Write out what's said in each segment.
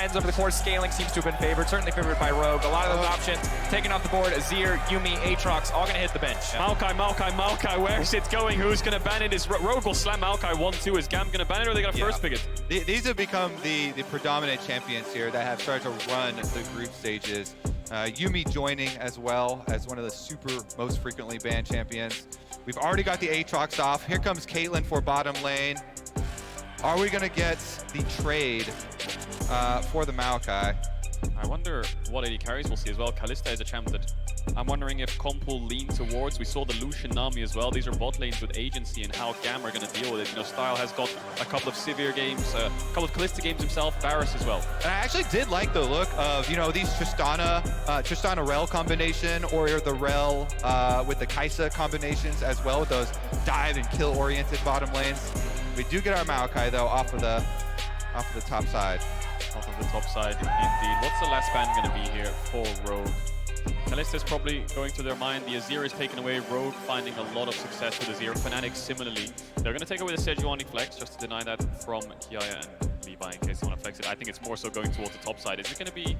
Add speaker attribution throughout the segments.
Speaker 1: Ends over the course, scaling seems to have been favored, certainly favored by Rogue. A lot of those options taken off the board. Azir, Yuumi, Aatrox, all going to hit the bench.
Speaker 2: Yeah. Maokai, where's it going? Who's going to ban it? Is Rogue will slam Maokai 1-2. Is GAM going to ban it, or are they going to first pick it?
Speaker 3: These have become the predominant champions here that have started to run the group stages. Yuumi joining as well as one of the super most frequently banned champions. We've already got the Aatrox off. Here comes Caitlyn for bottom lane. Are we going to get the trade for the Maokai?
Speaker 2: I wonder what AD carries we'll see as well. Kalista is a champ that I'm wondering if comp will lean towards. We saw the Lucian Nami as well. These are bot lanes with agency and how GAM are going to deal with it. You know, Style has got a couple of Sivir games, a couple of Kalista games himself, Varus as well.
Speaker 3: And I actually did like the look of, you know, these Tristana Rel combination, or the Rel with the Kai'Sa combinations as well, with those dive and kill oriented bottom lanes. We do get our Maokai though off of the top side.
Speaker 2: Off of the top side, indeed. What's the last ban going to be here for Rogue? Kalista's probably going to their mind. The Azir is taken away. Rogue finding a lot of success with Azir. Fnatic similarly. They're going to take away the Sejuani flex just to deny that from Kiaya and Levi in case they want to flex it. I think it's more so going towards the top side. Is it going to be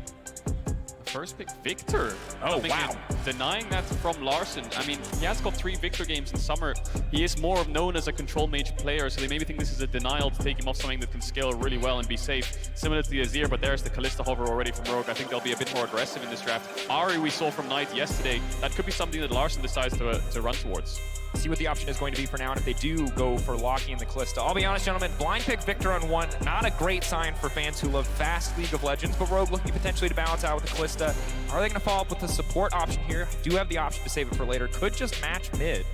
Speaker 2: first pick Victor?
Speaker 1: Oh, wow.
Speaker 2: Denying that from Larson. I mean, he has got 3 Victor games in summer. He is more known as a control mage player, so they maybe think this is a denial to take him off something that can scale really well and be safe. Similar to the Azir, but there's the Kalista hover already from Rogue. I think they'll be a bit more aggressive in this draft. Ahri we saw from Knight yesterday. That could be something that Larson decides to run towards.
Speaker 1: See what the option is going to be for now, and if they do go for locking the Kalista. I'll be honest, gentlemen, blind pick Victor on 1, not a great sign for fans who love fast League of Legends, but Rogue looking potentially to balance out with the Kalista. Are they going to follow up with the support option here? Do have the option to save it for later. Could just match mid.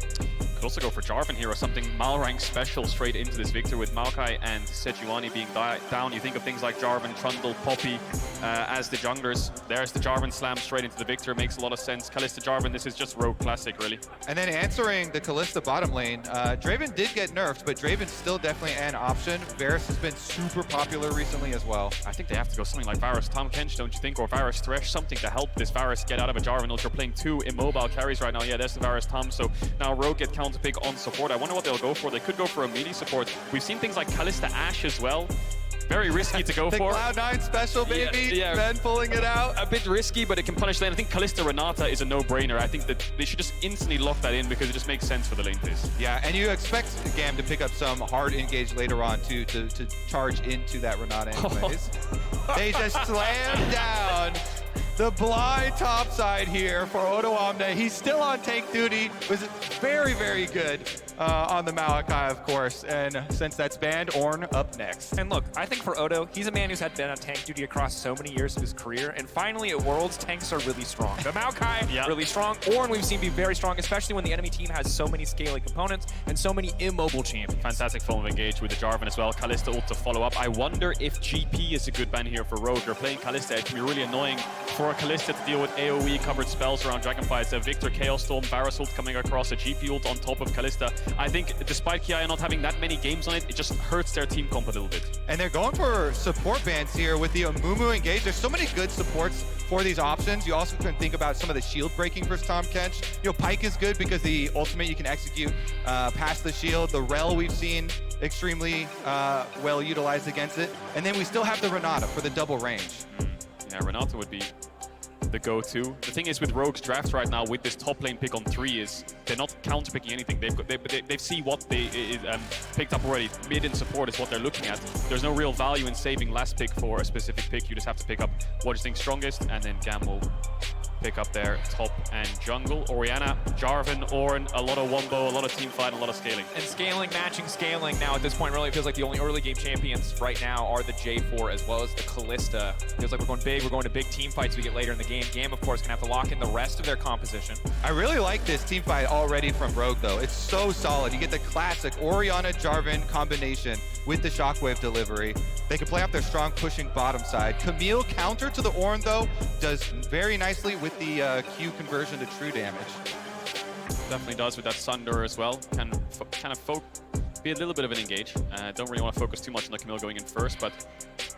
Speaker 2: Could also go for Jarvan here or something Malrank special straight into this Victor with Maokai and Sejuani being down. You think of things like Jarvan, Trundle, Poppy as the junglers. There's the Jarvan slam straight into the Victor. Makes a lot of sense. Kalista Jarvan, this is just Rogue classic, really.
Speaker 3: And then answering the Kalista bottom lane, Draven did get nerfed, but Draven's still definitely an option. Varus has been super popular recently as well.
Speaker 2: I think they have to go something like Varus Tahm Kench, don't you think? Or Varus Thresh, something to help this Varus get out of a Jarvan. They're playing 2 immobile carries right now. Yeah, there's the Varus Tahm. So now Rogue get counter pick on support. I wonder what they'll go for. They could go for a melee support. We've seen things like Kalista Ashe as well. Very risky to go
Speaker 3: the
Speaker 2: for.
Speaker 3: Cloud9 special, baby.
Speaker 2: Yeah.
Speaker 3: Ben pulling it out.
Speaker 2: A bit risky, but it can punish lane. I think Kalista Renata is a no-brainer. I think that they should just instantly lock that in because it just makes sense for the lane phase.
Speaker 3: Yeah, and you expect GAM to pick up some hard engage later on to charge into that Renata anyways. They just slam down the blind top side here for Odoamne. He's still on tank duty. Was very, very good on the Maokai, of course. And since that's banned, Ornn up next.
Speaker 1: And look, I think for Odo, he's a man who's been on tank duty across so many years of his career. And finally at Worlds, tanks are really strong. The Maokai, really strong. Ornn we've seen be very strong, especially when the enemy team has so many scaling components and so many immobile champions.
Speaker 2: Fantastic form of engage with the Jarvan as well. Kalista ult to follow up. I wonder if GP is a good ban here for Rogue. They're playing Kalista. It can be really annoying for a Kalista to deal with AoE covered spells around Dragonfly. It's a Victor Chaos Storm, Varus ult coming across, a GP ult on top of Kalista. I think despite Kiaya not having that many games on it, it just hurts their team comp a little bit.
Speaker 3: And they're going for support bans here with the Amumu engage. There's so many good supports for these options. You also can think about some of the shield breaking for Tahm Kench. You know, Pyke is good because the ultimate you can execute past the shield. The Rel we've seen extremely well utilized against it. And then we still have the Renata for the double range.
Speaker 2: Yeah, Renata would be the go-to. The thing is with Rogue's draft right now with this top lane pick on 3 is they're not counter-picking anything. They see what they picked up already. Mid and support is what they're looking at. There's no real value in saving last pick for a specific pick. You just have to pick up what you think strongest, and then GAM will pick up their top and jungle. Orianna, Jarvan, Ornn, a lot of wombo, a lot of team fight, a lot of scaling.
Speaker 1: And scaling, matching scaling. Now at this point, really, it feels like the only early game champions right now are the J4 as well as the Kalista. Feels like we're going big. We're going to big team fights we get later in the game. GAM, of course, going to have to lock in the rest of their composition.
Speaker 3: I really like this team fight already from Rogue, though. It's so solid. You get the classic Orianna Jarvan combination with the shockwave delivery. They can play up their strong pushing bottom side. Camille counter to the Ornn, though, does very nicely with the Q conversion to true damage.
Speaker 2: Definitely does with that Sunder as well. Can kind of be a little bit of an engage. Don't really want to focus too much on the Camille going in first, but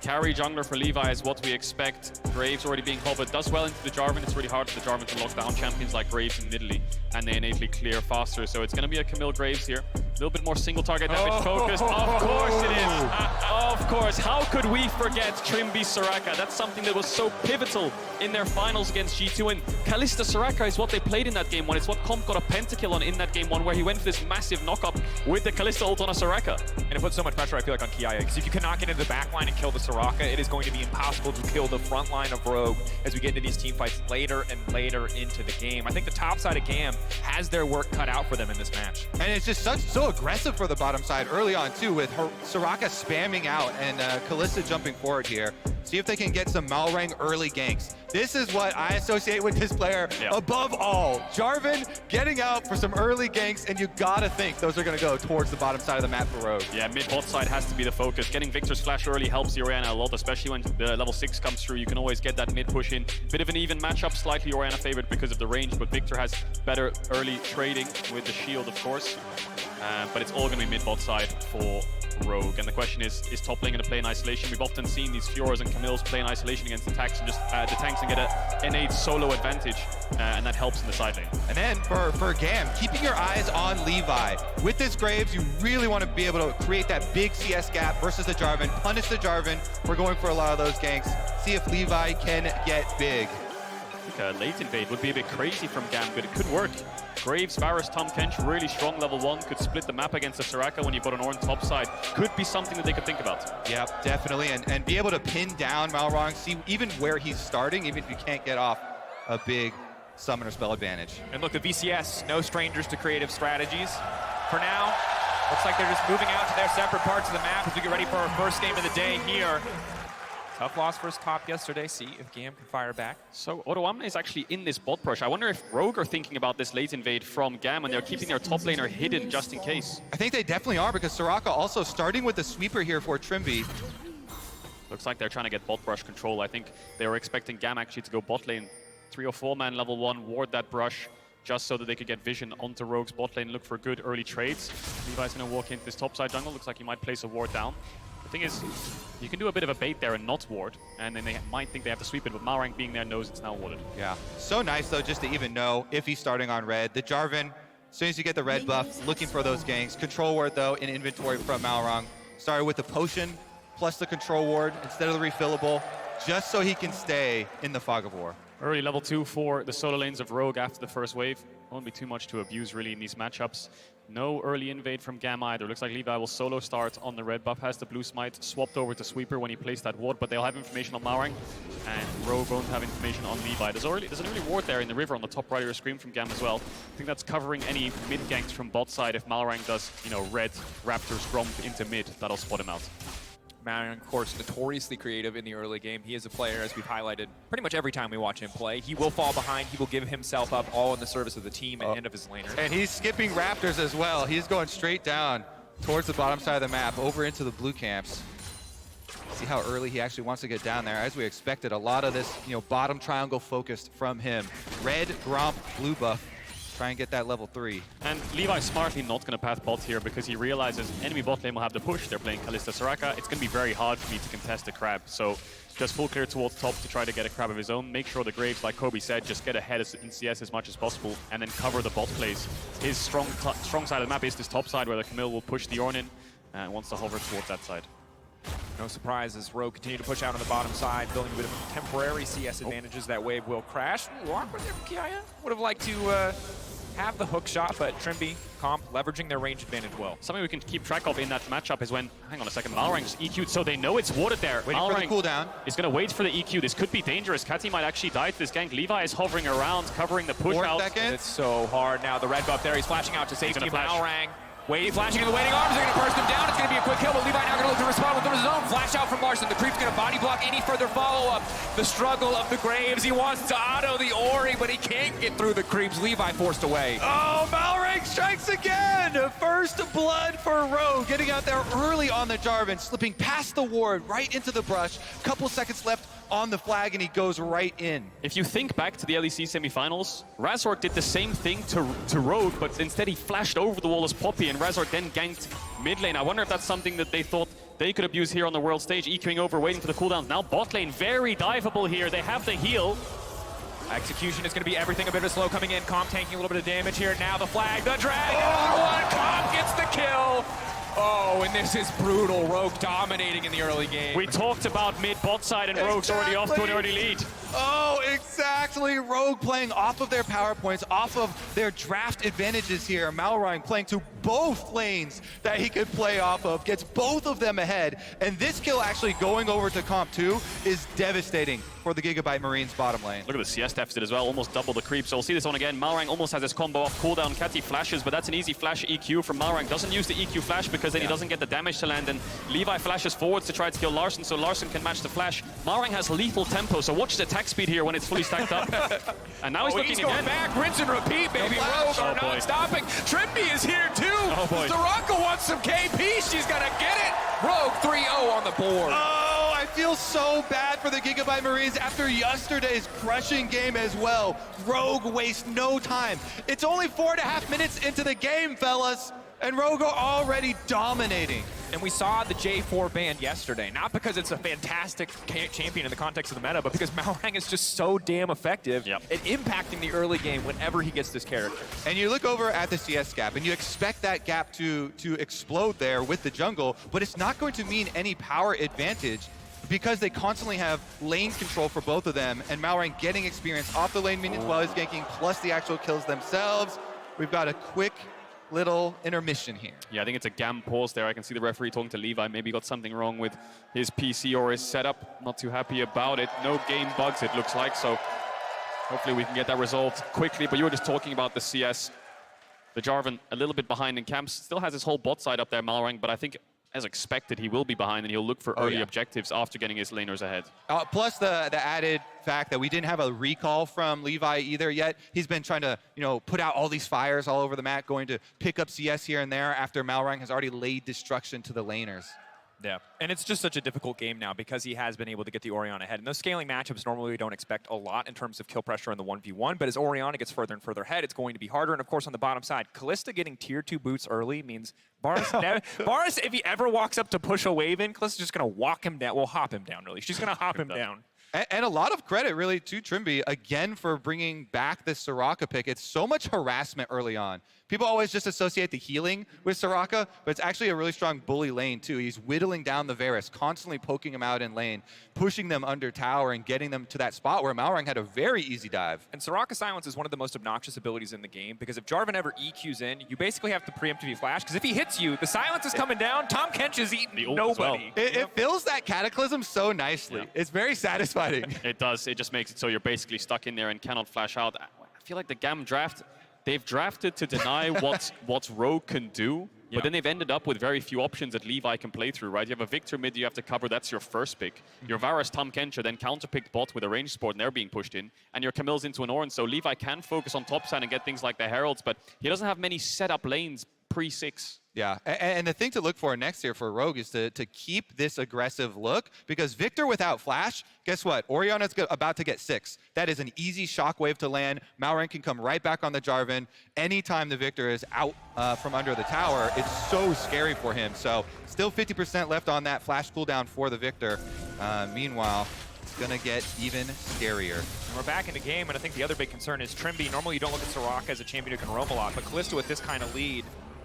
Speaker 2: carry jungler for Levi is what we expect. Graves already being covered, does well into the Jarvan. It's really hard for the Jarvan to lock down champions like Graves in Italy, and they innately clear faster. So it's going to be a Camille Graves here. little bit more single target damage focused. Of course it is. Of course. How could we forget Trimby Soraka? That's something that was so pivotal in their finals against G2. And Kalista Soraka is what they played in that game one. It's what Comp got a pentakill on in that game one, where he went for this massive knock-up with the Kalista ult on a Soraka.
Speaker 1: And it puts so much pressure, I feel like, on Kiaya, because if you cannot get into the back line and kill the Soraka, it is going to be impossible to kill the front line of Rogue as we get into these team fights later and later into the game. I think the top side of GAM has their work cut out for them in this match.
Speaker 3: And it's just so aggressive for the bottom side early on, too, with her Soraka spamming out and Kalista jumping forward here. See if they can get some Malrang early ganks. This is what I associate with this player above all. Jarvan getting out for some early ganks, and you gotta think those are gonna go towards the bottom side of the map for Rogue.
Speaker 2: Yeah, mid-bot side has to be the focus. Getting Victor's flash early helps the Orianna a lot, especially when the level 6 comes through. You can always get that mid push in. Bit of an even matchup, slightly Orianna favored because of the range, but Victor has better early trading with the shield, of course. But it's all gonna be mid-bot side for Rogue. And the question is top lane going to play in isolation? We've often seen these Fioras and Camilles play in isolation against the tanks and just the tanks and get an innate solo advantage, and that helps in the side lane.
Speaker 3: And then for GAM, keeping your eyes on Levi. With this Graves, you really want to be able to create that big CS gap versus the Jarvan, punish the Jarvan. We're going for a lot of those ganks. See if Levi can get big.
Speaker 2: I think a late invade would be a bit crazy from GAM, but it could work. Graves, Varus, Tom Kench, really strong level 1, could split the map against the Soraka when you've got an Ornn top side. Could be something that they could think about.
Speaker 3: Yep, definitely, and be able to pin down Malrang, see even where he's starting, even if you can't get off a big summoner spell advantage.
Speaker 1: And look, the VCS, no strangers to creative strategies. For now, looks like they're just moving out to their separate parts of the map as we get ready for our first game of the day here. Tough loss versus Top yesterday. See if GAM can fire back.
Speaker 2: So Odoamne is actually in this bot push. I wonder if Rogue are thinking about this late invade from GAM and they're keeping their top laner hidden just in case.
Speaker 3: I think they definitely are, because Soraka also starting with the sweeper here for Trimby.
Speaker 2: Looks like they're trying to get bot brush control. I think they were expecting GAM actually to go bot lane 3 or 4 man level 1, ward that brush, just so that they could get vision onto Rogue's bot lane, look for good early trades. Levi's going to walk into this top side jungle. Looks like he might place a ward down. The thing is, you can do a bit of a bait there and not ward, and then they might think they have to sweep it, but Malrang being there knows it's now warded.
Speaker 3: Yeah, so nice though just to even know if he's starting on red. The Jarvan, as soon as you get the red buff, looking for those ganks. Control ward though in inventory from Malrang. Started with the potion plus the control ward instead of the refillable, just so he can stay in the fog of war.
Speaker 2: Early level 2 for the solo lanes of Rogue after the first wave. Won't be too much to abuse really in these matchups. No early invade from GAM either. Looks like Levi will solo start on the red buff, has the blue smite, swapped over to Sweeper when he placed that ward, but they'll have information on Malrang, and Rogue won't have information on Levi. There's an early ward there in the river on the top right of your screen from GAM as well. I think that's covering any mid ganks from bot side. If Malrang does, you know, red Raptors Gromp into mid, that'll spot him out.
Speaker 1: Malrang, of course, notoriously creative in the early game. He is a player, as we've highlighted, pretty much every time we watch him play. He will fall behind. He will give himself up all in the service of the team and of his laner.
Speaker 3: And he's skipping Raptors as well. He's going straight down towards the bottom side of the map, over into the blue camps. See how early he actually wants to get down there. As we expected, a lot of this, bottom triangle focused from him. Red, Gromp, blue buff. Try and get that level 3.
Speaker 2: And Levi's smartly not going to path bot here because he realizes enemy bot lane will have the push. They're playing Kalista Soraka. It's going to be very hard for me to contest the crab. So just full clear towards top to try to get a crab of his own. Make sure the Graves, like Kobe said, just get ahead in CS as much as possible and then cover the bot plays. His strong side of the map is this top side where the Camille will push the Ornn in and wants to hover towards that side.
Speaker 1: No surprise as Rogue continue to push out on the bottom side, building a bit of temporary CS advantages. That wave will crash. Ooh, awkward there from Kiaya. Would have liked to have the hook shot, but Trimby, Comp, leveraging their range advantage well.
Speaker 2: Something we can keep track of in that matchup is when, hang on a second, Malrang's EQ'd, so they know it's warded there.
Speaker 3: Waiting for the cooldown.
Speaker 2: Is going to wait for the EQ. This could be dangerous. Catty might actually die to this gank. Levi is hovering around, covering the push out.
Speaker 1: It's so hard now. The red buff there, he's flashing out to safety. Malrang. Waiting, flashing in the waiting arms. They're going to burst him down. It's going to be a quick kill, but Levi now going to look to respond with his own. Flash out from Larson. The creep's going to body block any further follow-up. The struggle of the Graves. He wants to auto the Ori, but he can't get through the creeps. Levi forced away.
Speaker 3: Oh, Malrang strikes again. First blood for Rogue. Getting out there early on the Jarvan, slipping past the ward, right into the brush. Couple seconds left on the flag, and he goes right in.
Speaker 2: If you think back to the LEC semifinals, Razork did the same thing to Rogue, but instead he flashed over the wall as Poppy, and Razork then ganked mid lane. I wonder if that's something that they thought they could abuse here on the world stage, EQing over, waiting for the cooldowns. Now bot lane, very diveable here. They have the heal.
Speaker 1: Execution is going to be everything a bit of slow coming in. Comp taking a little bit of damage here. Now the flag, the dragon, another one. Comp gets the kill. Oh, and this is brutal. Rogue dominating in the early game.
Speaker 2: We talked about mid bot side and Rogue's already off to an early lead.
Speaker 3: Oh, exactly. Rogue playing off of their power points, off of their draft advantages here. Malrine playing to both lanes that he could play off of, gets both of them ahead. And this kill actually going over to Comp 2 is devastating for the Gigabyte Marines bottom lane.
Speaker 2: Look at the CS deficit as well, almost double the creep. So we'll see this on again. Malrang almost has his combo off cooldown. Catty flashes, but that's an easy flash EQ from Malrang. Doesn't use the EQ flash because then he doesn't get the damage to land. And Levi flashes forwards to try to kill Larson, so Larson can match the flash. Malrang has lethal tempo, so watch his attack speed here when it's fully stacked up. And now he's looking
Speaker 1: going
Speaker 2: again.
Speaker 1: back, rinse and repeat, baby. Rogue are not stopping. Trimby is here too.
Speaker 2: Oh boy.
Speaker 1: Soraka wants some KP. She's gonna get it. Rogue 3-0 on the board.
Speaker 3: Oh, I feel so bad for the Gigabyte Marines after yesterday's crushing game as well. Rogue wastes no time. It's only 4.5 minutes into the game, fellas, and Rogue are already dominating.
Speaker 1: And we saw the J4 ban yesterday, not because it's a fantastic champion in the context of the meta, but because Malrang is just so damn effective at impacting the early game whenever he gets this character.
Speaker 3: And you look over at the CS gap, and you expect that gap to explode there with the jungle, but it's not going to mean any power advantage because they constantly have lane control for both of them, and Malrang getting experience off the lane minions while he's ganking, plus the actual kills themselves. We've got a quick little intermission here.
Speaker 2: Yeah, I think it's a GAM pause there. I can see the referee talking to Levi. Maybe got something wrong with his PC or his setup. Not too happy about it. No game bugs, it looks like. So hopefully we can get that resolved quickly. But you were just talking about the CS. The Jarvan a little bit behind in camps. Still has his whole bot side up there, Malrang. But I think, as expected, he will be behind and he'll look for early objectives after getting his laners ahead.
Speaker 3: Plus the added fact that we didn't have a recall from Levi either yet. He's been trying to, put out all these fires all over the map, going to pick up CS here and there after Malrang has already laid destruction to the laners.
Speaker 1: Yeah, and it's just such a difficult game now because he has been able to get the Orianna ahead. And those scaling matchups, normally we don't expect a lot in terms of kill pressure in the 1v1, but as Orianna gets further and further ahead, it's going to be harder. And of course, on the bottom side, Kalista getting tier 2 boots early means Varus, if he ever walks up to push a wave in, Kalista's just going to walk him down, hop him down, really. She's going to hop him down.
Speaker 3: And a lot of credit, really, to Trimby, again, for bringing back this Soraka pick. It's so much harassment early on. People always just associate the healing with Soraka, but it's actually a really strong bully lane, too. He's whittling down the Varus, constantly poking him out in lane, pushing them under tower, and getting them to that spot where Malrang had a very easy dive.
Speaker 1: And Soraka Silence is one of the most obnoxious abilities in the game, because if Jarvan ever EQs in, you basically have to preemptively flash, because if he hits you, the silence is coming down, Tahm Kench is eating nobody.
Speaker 3: Well. It fills that Cataclysm so nicely. It's very satisfying.
Speaker 2: It does. It just makes it so you're basically stuck in there and cannot flash out. I feel like the GAM draft, they've drafted to deny what Rogue can do, but then they've ended up with very few options that Levi can play through, right? You have a Victor mid you have to cover, that's your first pick. Your Varus, Tahm Kench, then counterpicked bot with a range support and they're being pushed in, and your Camille's into an Orange, so Levi can focus on top side and get things like the Heralds, but he doesn't have many setup lanes pre-6.
Speaker 3: Yeah, and the thing to look for next year for Rogue is to keep this aggressive look, because Victor without flash, guess what? Orianna's about to get 6. That is an easy shockwave to land. Malrang can come right back on the Jarvan. Anytime the Victor is out from under the tower, it's so scary for him. So still 50% left on that flash cooldown for the Victor. Meanwhile, it's going to get even scarier.
Speaker 1: And we're back in the game, and I think the other big concern is Trimby. Normally you don't look at Soraka as a champion who can roam a lot, but Kalista with this kind of lead,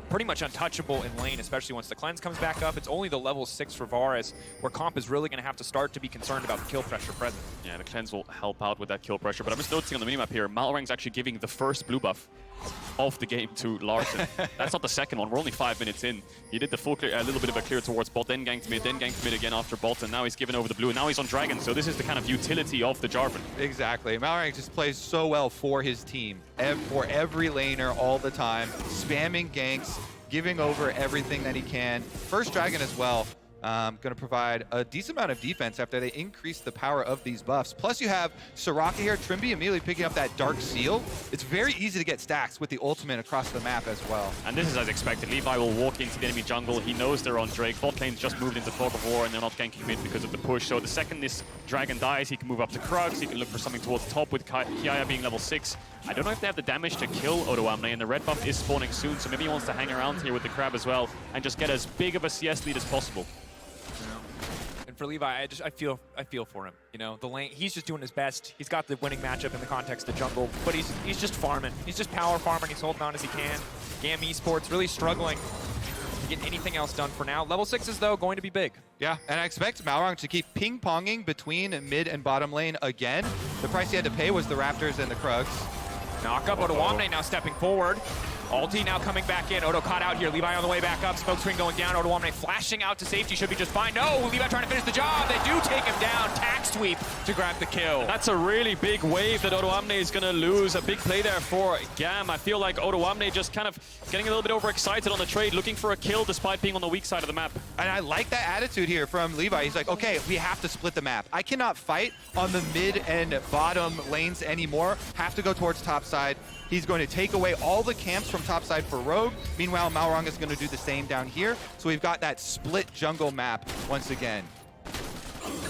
Speaker 1: pretty much untouchable in lane, especially once the cleanse comes back up. It's only the level 6 for Varus, where Comp is really going to have to start to be concerned about the kill pressure present. Yeah,
Speaker 2: the cleanse will help out with that kill pressure, but I'm just noticing on the minimap here, Malrang's actually giving the first blue buff of the game to Larson. That's not the second one. We're only 5 minutes in. He did the full clear, a little bit of a clear towards bot, then ganked mid again after bot, and now he's given over the blue, and now he's on Dragon. So this is the kind of utility of the Jarvan.
Speaker 3: Exactly. Malrang just plays so well for his team, for every laner all the time, spamming ganks, giving over everything that he can. First Dragon as well, going to provide a decent amount of defense after they increase the power of these buffs. Plus you have Soraka here, Trimby immediately picking up that Dark Seal. It's very easy to get stacks with the ultimate across the map as well.
Speaker 2: And this is as expected. Levi will walk into the enemy jungle. He knows they're on Drake. Bot lane's just moved into fog of war and they're not ganking mid because of the push. So the second this Dragon dies, he can move up to Krugs. He can look for something towards the top with Kiaya being level 6. I don't know if they have the damage to kill Odoamne, and the red buff is spawning soon, so maybe he wants to hang around here with the Crab as well and just get as big of a CS lead as possible.
Speaker 1: And for Levi, I feel for him. You know, the lane, he's just doing his best. He's got the winning matchup in the context of jungle, but he's just farming. He's just power farming. He's holding on as he can. GAM Esports really struggling to get anything else done for now. Level 6 is, though, going to be big.
Speaker 3: Yeah, and I expect Malrang to keep ping-ponging between mid and bottom lane again. The price he had to pay was the Raptors and the Krugs.
Speaker 1: Knock up, Odoamne now stepping forward. Ulti now coming back in. Odo caught out here. Levi on the way back up. Smoke screen going down. Odoamne flashing out to safety. Should be just fine. No, Levi trying to finish the job. They do take him down. Tack sweep to grab the kill.
Speaker 2: That's a really big wave that Odoamne is going to lose. A big play there for GAM. I feel like Odoamne just kind of getting a little bit overexcited on the trade, looking for a kill despite being on the weak side of the map.
Speaker 3: And I like that attitude here from Levi. He's like, okay, we have to split the map. I cannot fight on the mid and bottom lanes anymore. Have to go towards top side. He's going to take away all the camps from top side for Rogue. Meanwhile, Malrang is going to do the same down here. So we've got that split jungle map once again.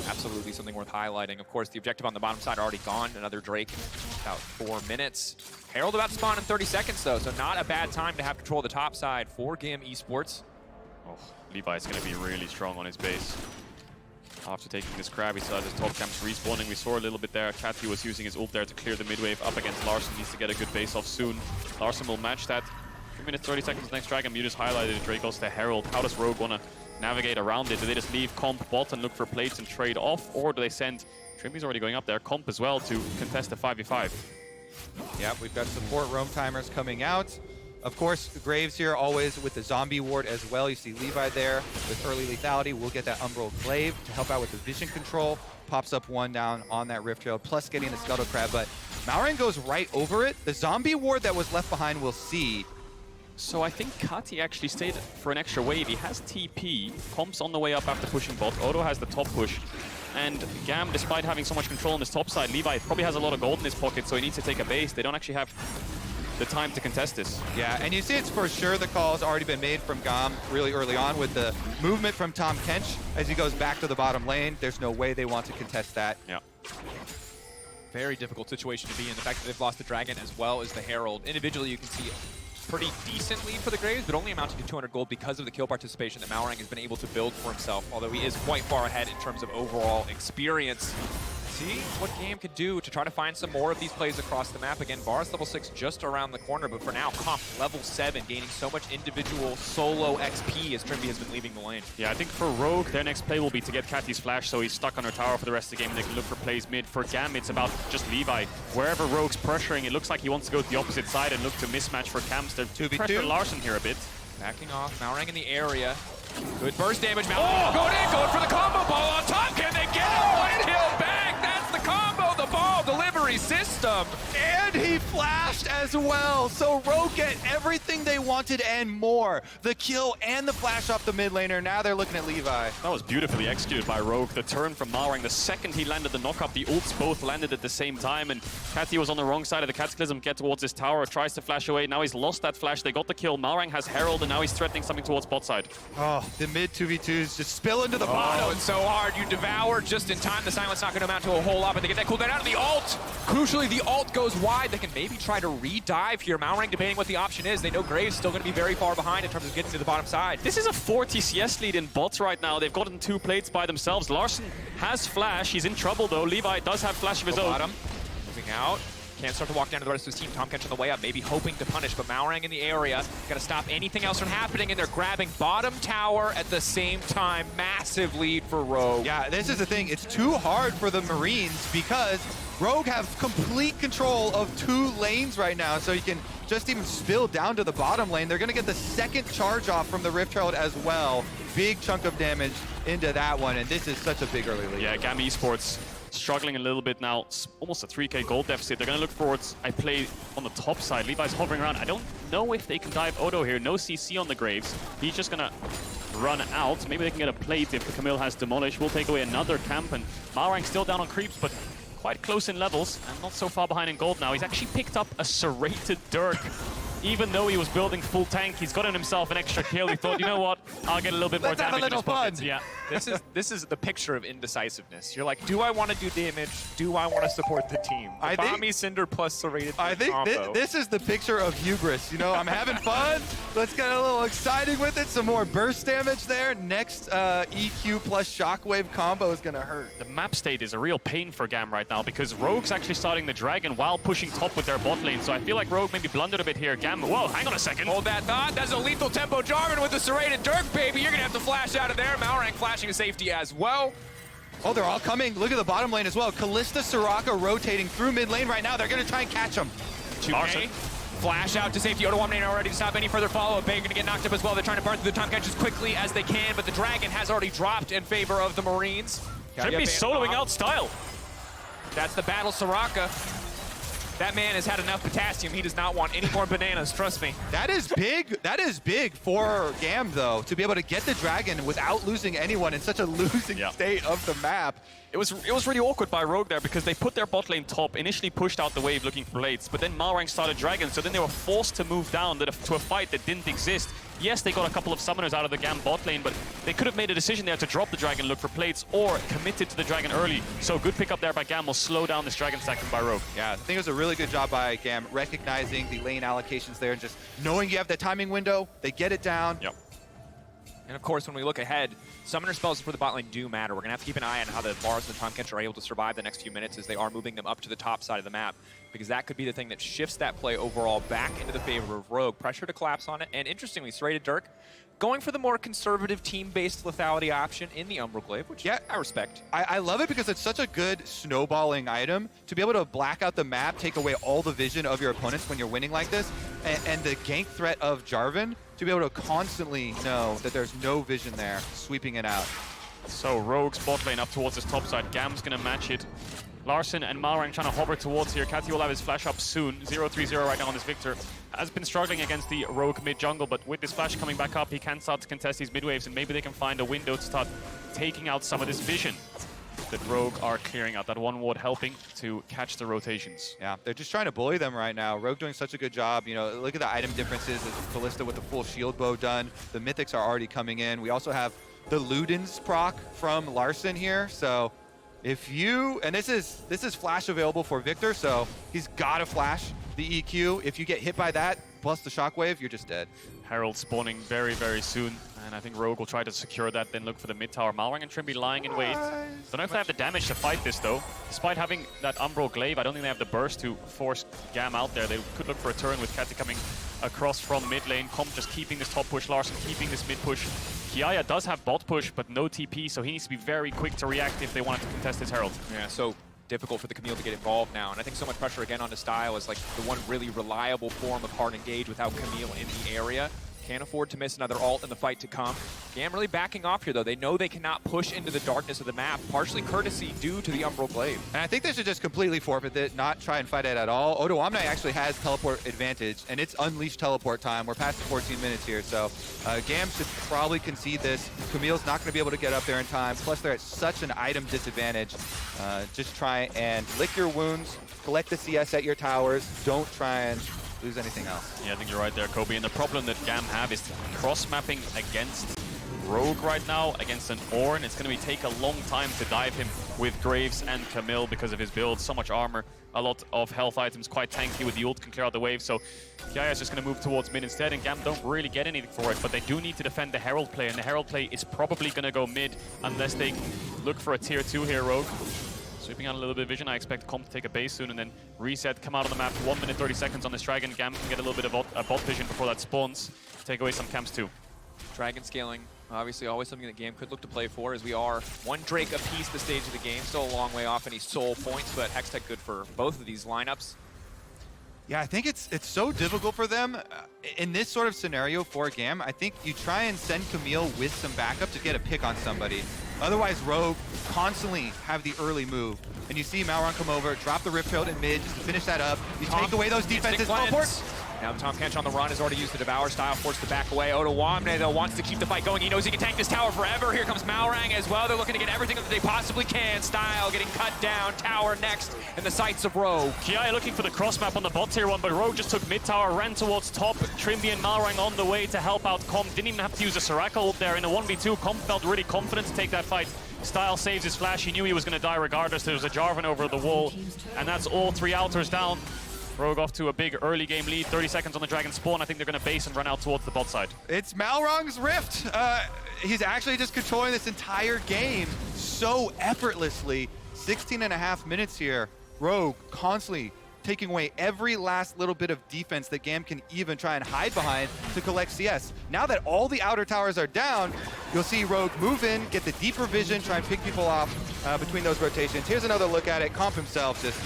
Speaker 1: Absolutely something worth highlighting. Of course, the objective on the bottom side already gone. Another Drake in about 4 minutes. Herald about to spawn in 30 seconds, though, so not a bad time to have control of the top side for GAM Esports.
Speaker 2: Oh, Levi's going to be really strong on his base. After taking this grab, he still has his top camps respawning. We saw a little bit there. Cathy was using his ult there to clear the mid wave up against Larson. Needs to get a good base off soon. Larson will match that. 3 minutes, 30 seconds next Dragon. You just highlighted it. Drake goes to Herald. How does Rogue want to navigate around it? Do they just leave Comp bot and look for plates and trade off? Or do they send Trimmy's already going up there, Comp as well, to contest the 5v5?
Speaker 3: Yep, we've got support roam timers coming out. Of course, Graves here always with the zombie ward as well. You see Levi there with early lethality. We'll get that Umbral Glaive to help out with the vision control. Pops up one down on that Rift Trail, plus getting the Scuttle Crab. But Malrang goes right over it. The zombie ward that was left behind we'll see.
Speaker 2: So I think Kati actually stayed for an extra wave. He has TP. Comp's on the way up after pushing bot. Odo has the top push. And GAM, despite having so much control on his top side, Levi probably has a lot of gold in his pocket, so he needs to take a base. They don't actually have the time to contest this.
Speaker 3: Yeah, and you see it's for sure the call has already been made from GAM really early on with the movement from Tahm Kench as he goes back to the bottom lane. There's no way they want to contest that.
Speaker 2: Yeah.
Speaker 1: Very difficult situation to be in. The fact that they've lost the Dragon as well as the Herald. Individually, you can see a pretty decent lead for the Graves, but only amounting to 200 gold because of the kill participation that Malrang has been able to build for himself, although he is quite far ahead in terms of overall experience. See what GAM could do to try to find some more of these plays across the map. Again, Varus level 6 just around the corner, but for now, Comp level 7, gaining so much individual solo XP as Trimby has been leaving the lane.
Speaker 2: Yeah, I think for Rogue, their next play will be to get Cathy's flash, so he's stuck on her tower for the rest of the game, and they can look for plays mid. For GAM, it's about just Levi. Wherever Rogue's pressuring, it looks like he wants to go to the opposite side and look to mismatch for camps. They're
Speaker 3: 2v2.
Speaker 2: pressure Larson here a bit.
Speaker 1: Backing off, Malrang in the area. Good burst damage, Malrang going in, going for the combo ball on top. Can they get it? White Hill back, that's the combo, the ball delivery system.
Speaker 3: And he flashed as well. So Rogue get everything they wanted and more. The kill and the flash off the mid laner. Now they're looking at Levi.
Speaker 2: That was beautifully executed by Rogue. The turn from Malrang, the second he landed the knock-up, the ults both landed at the same time, and Cathy was on the wrong side of the Cataclysm, get towards his tower, tries to flash away. Now he's lost that flash. They got the kill. Malrang has Herald, and now he's threatening something towards bot side.
Speaker 3: Oh, the mid 2v2s just spill into the bottom.
Speaker 1: Oh, it's so hard. You devour just in time. The silence not going to amount to a whole lot, but they get that cooldown out of the ult. Crucially, the ult goes wide. They can maybe try to re-dive here. Malrang debating what the option is. They know Graves still going to be very far behind in terms of getting to the bottom side.
Speaker 2: This is a 4 TCS lead in bots right now. They've gotten 2 plates by themselves. Larson has flash. He's in trouble, though. Levi does have flash of his own.
Speaker 1: Bottom, moving out. Can't start to walk down to the rest of his team. Tahm Kench on the way up, maybe hoping to punish, but Malrang in the area. Got to stop anything else from happening, and they're grabbing bottom tower at the same time. Massive lead for Rogue.
Speaker 3: Yeah, this is the thing. It's too hard for the Marines because Rogue have complete control of 2 lanes right now, so you can just even spill down to the bottom lane. They're going to get the second charge off from the Rift Herald as well. Big chunk of damage into that one, and this is such a big early lead.
Speaker 2: Yeah, GAM Esports struggling a little bit now. It's almost a 3k gold deficit. They're going to look forwards. I play on the top side. Levi's hovering around. I don't know if they can dive Odo here. No CC on the Graves. He's just going to run out. Maybe they can get a plate if the Camille has demolished. We'll take away another camp, and Malrang still down on creeps, but quite close in levels and not so far behind in gold now. He's actually picked up a serrated Dirk. Even though he was building full tank, he's gotten himself an extra kill. He thought, you know what, I'll get a little bit more
Speaker 3: Let's have
Speaker 2: damage
Speaker 3: a little
Speaker 2: in his pockets.
Speaker 3: fun.
Speaker 2: Yeah.
Speaker 1: This is the picture of indecisiveness. You're like, do I want to do damage? Do I want to support the team? The Bomby Cinder plus Serrated
Speaker 3: I think this is the picture of hubris. You know, I'm having fun. Let's get a little exciting with it. Some more burst damage there. Next EQ plus Shockwave combo is going to hurt.
Speaker 2: The map state is a real pain for GAM right now because Rogue's actually starting the Dragon while pushing top with their bot lane. So I feel like Rogue maybe blundered a bit here. GAM, whoa, hang on a second.
Speaker 1: Hold that thought. That's a lethal tempo Jarvan with the Serrated Dirk, baby. You're going to have to flash out of there. Malrang flashing to safety as well.
Speaker 3: Oh, they're all coming. Look at the bottom lane as well. Kalista, Soraka rotating through mid lane right now. They're going to try and catch them.
Speaker 1: 2K. Flash out to safety. Odo Wamne already to stop any further follow-up. Bay going to get knocked up as well. They're trying to burn through the time catch as quickly as they can, but the Dragon has already dropped in favor of the Marines.
Speaker 2: Trippy soloing out Style.
Speaker 1: That's the battle Soraka. That man has had enough potassium. He does not want any more bananas, trust me.
Speaker 3: That is big. That is big for GAM, though, to be able to get the Dragon without losing anyone in such a losing state of the map.
Speaker 2: It was really awkward by Rogue there because they put their bot lane top, initially pushed out the wave looking for blades, but then Malrang started Dragon, so then they were forced to move down to a fight that didn't exist. Yes, they got a couple of summoners out of the GAM bot lane, but they could have made a decision there to drop the Dragon, look for plates, or committed to the Dragon early. So good pickup there by GAM will slow down this Dragon stacking by Rogue.
Speaker 3: Yeah, I think it was a really good job by GAM recognizing the lane allocations there and just knowing you have the timing window, they get it down.
Speaker 2: Yep.
Speaker 1: And of course, when we look ahead, summoner spells for the bot lane do matter. We're going to have to keep an eye on how the Bars and the Tomcatcher are able to survive the next few minutes as they are moving them up to the top side of the map, because that could be the thing that shifts that play overall back into the favor of Rogue. Pressure to collapse on it, and interestingly, Serrated Dirk going for the more conservative team-based lethality option in the Umbral, which I respect.
Speaker 3: I love it because it's such a good snowballing item to be able to black out the map, take away all the vision of your opponents when you're winning like this, and the gank threat of Jarvan to be able to constantly know that there's no vision there, sweeping it out.
Speaker 2: So Rogue's bot lane up towards his top side. GAM's going to match it. Larson and Malrang trying to hover towards here. Catty will have his flash up soon. 0-3-0 right now on this Victor. Has been struggling against the Rogue mid jungle, but with this flash coming back up, he can start to contest these mid waves, and maybe they can find a window to start taking out some of this vision that Rogue are clearing out. That one ward helping to catch the rotations.
Speaker 3: Yeah, they're just trying to bully them right now. Rogue doing such a good job. You know, look at the item differences. Kalista with the full shield bow done. The mythics are already coming in. We also have the Luden's proc from Larson here. So if you, and this is flash available for Victor, so he's got to flash the EQ. If you get hit by that, plus the shockwave, you're just dead.
Speaker 2: Herald spawning very, very soon, and I think Rogue will try to secure that, then look for the mid tower. Malrang and Trimby lying in wait. Don't know if they have the damage to fight this, though. Despite having that Umbral Glaive, I don't think they have the burst to force GAM out there. They could look for a turn with Catty coming across from mid lane. Comp just keeping this top push, Larson keeping this mid push. Kiaya does have bot push, but no TP, so he needs to be very quick to react if they want to contest his Herald.
Speaker 1: Yeah, so difficult for the Camille to get involved now, and I think so much pressure again onto Style is like the one really reliable form of hard engage without Camille in the area. Can't afford to miss another ult in the fight to come. GAM really backing off here, though. They know they cannot push into the darkness of the map, partially courtesy due to the Umbral Glaive.
Speaker 3: And I think they should just completely forfeit it, not try and fight it at all. Odo Wamne actually has teleport advantage, and it's unleashed teleport time. We're past the 14 minutes here, so GAM should probably concede this. Camille's not going to be able to get up there in time, plus they're at such an item disadvantage. Just try and lick your wounds, collect the CS at your towers, don't try and lose anything else.
Speaker 2: Yeah, I think you're right there, Kobe. And the problem that GAM have is cross-mapping against Rogue right now, against an Ornn. It's going to take a long time to dive him with Graves and Camille because of his build. So much armor, a lot of health items, quite tanky with the ult, can clear out the wave. So Kiaya is just going to move towards mid instead, and GAM don't really get anything for it. But they do need to defend the Herald play, and the Herald play is probably going to go mid unless they look for a tier 2 here, Rogue. Sweeping out a little bit of vision. I expect Comp to take a base soon and then reset, come out on the map. 1 minute 30 seconds on this Dragon. GAM can get a little bit of bot vision before that spawns. Take away some camps too.
Speaker 1: Dragon scaling, obviously always something that GAM could look to play for, as we are one Drake apiece this stage of the game. Still a long way off any soul points, but Hextech good for both of these lineups.
Speaker 3: Yeah, I think it's so difficult for them in this sort of scenario for GAM. I think you try and send Camille with some backup to get a pick on somebody. Otherwise, Rogue constantly have the early move. And you see Malrang come over, drop the Rift Herald in mid just to finish that up. You take away those defenses. Teleport.
Speaker 1: Now Tom Kench on the run has already used the Devour style, forced to back away. Ottawamne, though, wants to keep the fight going. He knows he can tank this tower forever. Here comes Malrang as well. They're looking to get everything that they possibly can. Style getting cut down. Tower next in the sights of Rogue.
Speaker 2: Kiaya looking for the cross map on the bot tier 1, but Rogue just took mid tower, ran towards top. Trimby and Malrang on the way to help out Comp. Didn't even have to use a Soraka ult there. In a 1v2, Comp felt really confident to take that fight. Style saves his flash. He knew he was going to die regardless. There was a Jarvan over the wall, and that's all 3 outers down. Rogue off to a big early game lead, 30 seconds on the Dragon spawn. I think they're going to base and run out towards the bot side.
Speaker 3: It's Malrang's Rift. He's actually just controlling this entire game so effortlessly. 16.5 minutes here. Rogue constantly taking away every last little bit of defense that GAM can even try and hide behind to collect CS. Now that all the outer towers are down, you'll see Rogue move in, get the deeper vision, try and pick people off between those rotations. Here's another look at it. Comp himself just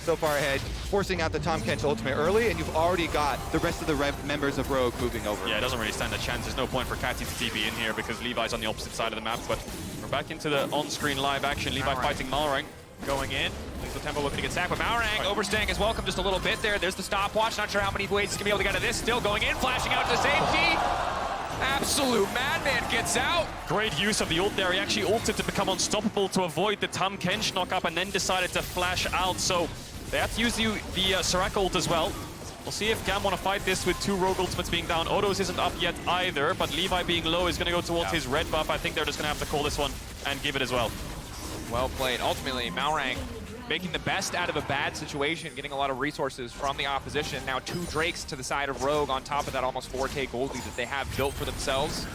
Speaker 3: so far ahead, forcing out the Tom Kench ultimate early, and you've already got the rest of the members of Rogue moving over.
Speaker 2: Yeah, it doesn't really stand a chance. There's no point for Catty to TP in here because Levi's on the opposite side of the map, but we're back into the on-screen live action. Levi fighting Malrang.
Speaker 1: Going in. Lethal Tempo looking to get sacked, but Malrang overstaying his welcome just a little bit there. There's the stopwatch. Not sure how many ways he's going to be able to get out of this. Still going in, flashing out to safety. Absolute madman gets out.
Speaker 2: Great use of the ult there. He actually ulted to become unstoppable to avoid the Tom Kench knockup and then decided to flash out. So they have to use the Soraka ult as well. We'll see if GAM want to fight this with 2 Rogue ultimates being down. Odo's isn't up yet either, but Levi being low is going to go towards his red buff. I think they're just going to have to call this one and give it as well.
Speaker 1: Well played. Ultimately, Malrang making the best out of a bad situation, getting a lot of resources from the opposition. Now 2 Drakes to the side of Rogue on top of that almost 4K gold lead that they have built for themselves.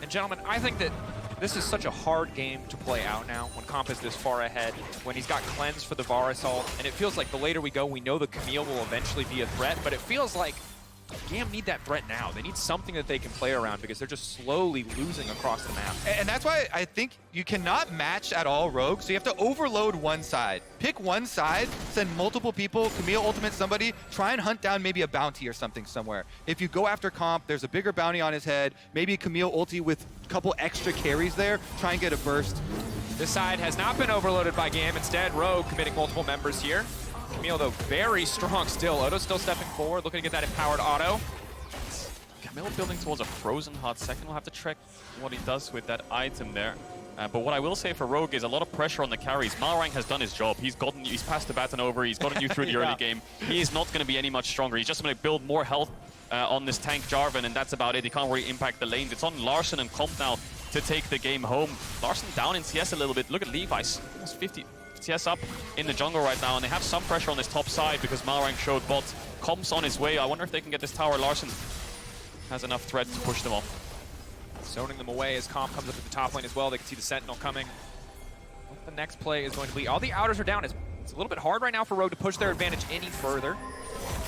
Speaker 1: And gentlemen, I think that this is such a hard game to play out now when Comp is this far ahead, when he's got Cleanse for the Varus ult, and it feels like the later we go, we know the Camille will eventually be a threat, but it feels like GAM need that threat now. They need something that they can play around because they're just slowly losing across the map.
Speaker 3: And that's why I think you cannot match at all Rogue, so you have to overload one side. Pick one side, send multiple people, Camille ultimate somebody, try and hunt down maybe a bounty or something somewhere. If you go after Comp, there's a bigger bounty on his head, maybe Camille ulti with a couple extra carries there, try and get a burst.
Speaker 1: This side has not been overloaded by GAM. Instead, Rogue committing multiple members here. Camille, though, very strong still. Otto still stepping forward, looking to get that empowered auto.
Speaker 2: Camille building towards a frozen heart. Second, we'll have to check what he does with that item there. But what I will say for Rogue is a lot of pressure on the carries. Malrang has done his job. He's passed the baton over. He's gotten you through the early game. He is not going to be any much stronger. He's just going to build more health on this tank Jarvan, and that's about it. He can't really impact the lanes. It's on Larson and Comp now to take the game home. Larson down in CS a little bit. Look at Levi's. Almost 50 CS up in the jungle right now, and they have some pressure on this top side because Malrang showed bot. Comp's on his way. I wonder if they can get this tower. Larson has enough threat to push them off.
Speaker 1: Zoning them away as Comp comes up at the top lane as well. They can see the Sentinel coming. What the next play is going to be. All the outers are down. It's a little bit hard right now for Rogue to push their advantage any further.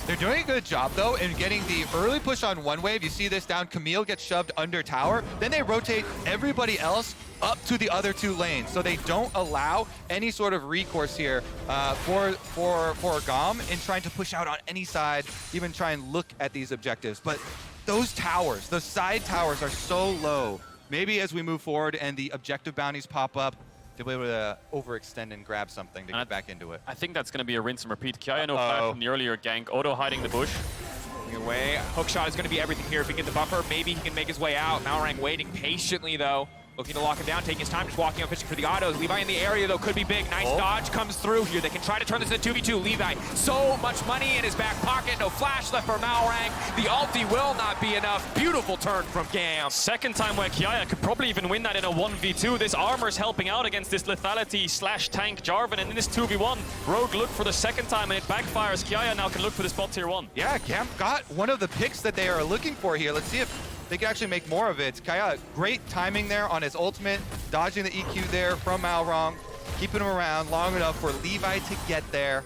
Speaker 3: They're doing a good job, though, in getting the early push on one wave. You see this down. Camille gets shoved under tower. Then they rotate everybody else up to the other 2 lanes. So they don't allow any sort of recourse here for GAM in trying to push out on any side, even try and look at these objectives. But those towers, those side towers are so low. Maybe as we move forward and the objective bounties pop up, to be able to overextend and grab something to get back into it.
Speaker 2: I think that's going to be a rinse and repeat. Kiaya no flash from the earlier gank. Odo hiding the bush.
Speaker 1: Away. Hookshot is going to be everything here. If he can get the buffer, maybe he can make his way out. Malrang waiting patiently, though. Looking to lock him down, taking his time, just walking up, fishing for the autos. Levi in the area, though, could be big. Nice dodge comes through here. They can try to turn this into 2v2. Levi, so much money in his back pocket. No flash left for Malrang. The ulti will not be enough. Beautiful turn from GAM.
Speaker 2: Second time where Kiaya could probably even win that in a 1v2. This armor's helping out against this lethality / tank Jarvan, and in this 2v1, Rogue looked for the second time and it backfires. Kiaya now can look for the spot tier 1.
Speaker 3: Yeah, GAM got one of the picks that they are looking for here. Let's see if they can actually make more of it. Kaya, great timing there on his ultimate, dodging the EQ there from Malrang, keeping him around long enough for Levi to get there.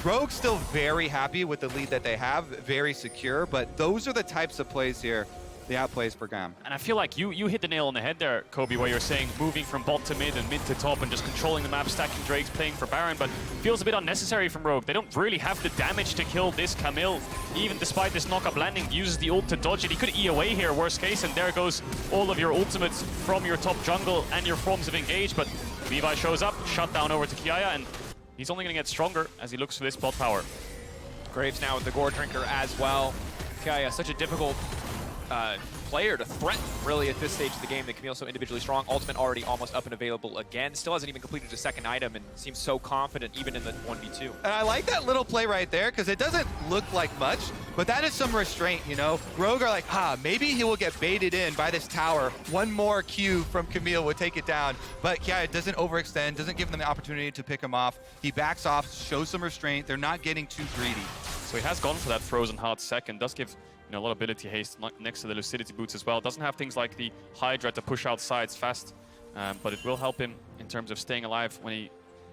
Speaker 3: Rogue's still very happy with the lead that they have, very secure, but those are the types of plays here, the outplays for GAM.
Speaker 2: And I feel like you hit the nail on the head there, Kobe, where you're saying moving from bot to mid and mid to top and just controlling the map, stacking Drakes, playing for Baron, but feels a bit unnecessary from Rogue. They don't really have the damage to kill this Camille, even despite this knock-up landing. Uses the ult to dodge it. He could E away here, worst case, and there goes all of your ultimates from your top jungle and your forms of engage, but Levi shows up, shut down over to Kiaya, and he's only going to get stronger as he looks for this bot power.
Speaker 1: Graves now with the Gore Drinker as well. Okay, such a difficult player to threaten, really, at this stage of the game. The Camille's so individually strong. Ultimate already almost up and available again. Still hasn't even completed a second item and seems so confident even in the 1v2.
Speaker 3: And I like that little play right there because it doesn't look like much, but that is some restraint, you know? Rogue are like, maybe he will get baited in by this tower. One more Q from Camille would take it down. But yeah, it doesn't overextend, doesn't give them the opportunity to pick him off. He backs off, shows some restraint. They're not getting too greedy.
Speaker 2: So he has gone for that Frozen Heart second. Does give a lot of ability haste next to the Lucidity boots as well. Doesn't have things like the Hydra to push out sides fast, but it will help him in terms of staying alive when he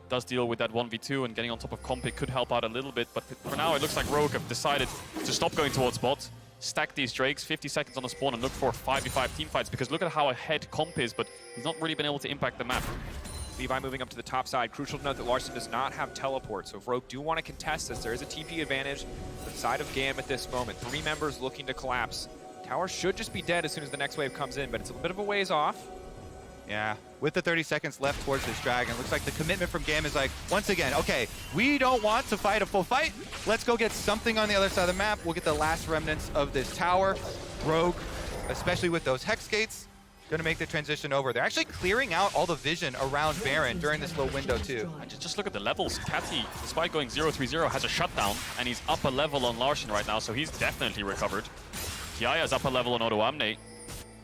Speaker 2: does deal with that 1v2, and getting on top of comp. It could help out a little bit, but for now it looks like Rogue have decided to stop going towards bot, stack these Drakes, 50 seconds on the spawn, and look for 5v5 team fights, because look at how ahead comp is, but he's not really been able to impact the map.
Speaker 1: Levi moving up to the top side. Crucial to note that Larson does not have teleport, so if Rogue do want to contest this, there is a TP advantage for the side of GAM at this moment. 3 members looking to collapse. Tower should just be dead as soon as the next wave comes in, but it's a bit of a ways off.
Speaker 3: Yeah, with the 30 seconds left towards this Dragon, looks like the commitment from GAM is like, once again, okay, we don't want to fight a full fight. Let's go get something on the other side of the map. We'll get the last remnants of this tower. Rogue, especially with those Hex Gates, gonna make the transition over. They're actually clearing out all the vision around Baron during this little window too.
Speaker 2: And just look at the levels. Catty, despite going 0-3-0, has a shutdown, and he's up a level on Larson right now, so he's definitely recovered. Kiaya's up a level on Odoamne.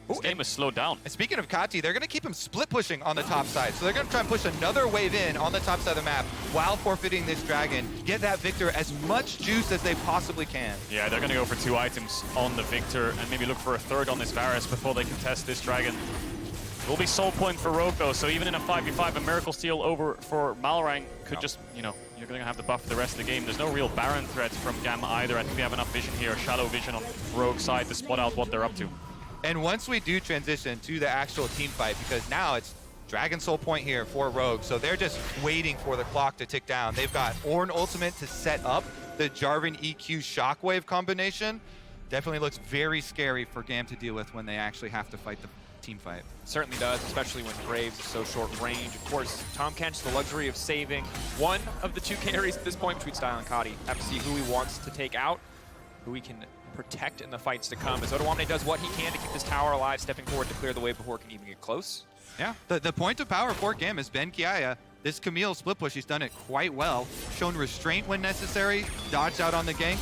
Speaker 2: This game is slowed down.
Speaker 3: And speaking of Kati, they're going to keep him split pushing on the top side. So they're going to try and push another wave in on the top side of the map while forfeiting this Dragon. Get that Victor as much juice as they possibly can.
Speaker 2: Yeah, they're going to go for 2 items on the Victor and maybe look for a third on this Varus before they contest this Dragon. It will be soul point for Rogue though, so even in a 5v5, a Miracle Steal over for Malrang could just, you know, you're going to have to buff for the rest of the game. There's no real Baron threat from GAM either. I think we have enough vision here, shallow vision on Rogue's side to spot out what they're up to.
Speaker 3: And once we do transition to the actual team fight, because now it's Dragon Soul point here for Rogue, so they're just waiting for the clock to tick down. They've got Ornn ultimate to set up the Jarvan EQ Shockwave combination. Definitely looks very scary for GAM to deal with when they actually have to fight the team fight.
Speaker 1: Certainly does, especially when Graves is so short range. Of course, Tom Kench, the luxury of saving one of the 2 carries at this point between Style and Kati. Have to see who he wants to take out, who he can protect in the fights to come, as Odoamne does what he can to keep this tower alive, stepping forward to clear the wave before it can even get close.
Speaker 3: Yeah, the point of power for GAM has been Kiaya. This Camille split push, he's done it quite well. Shown restraint when necessary, dodged out on the gank.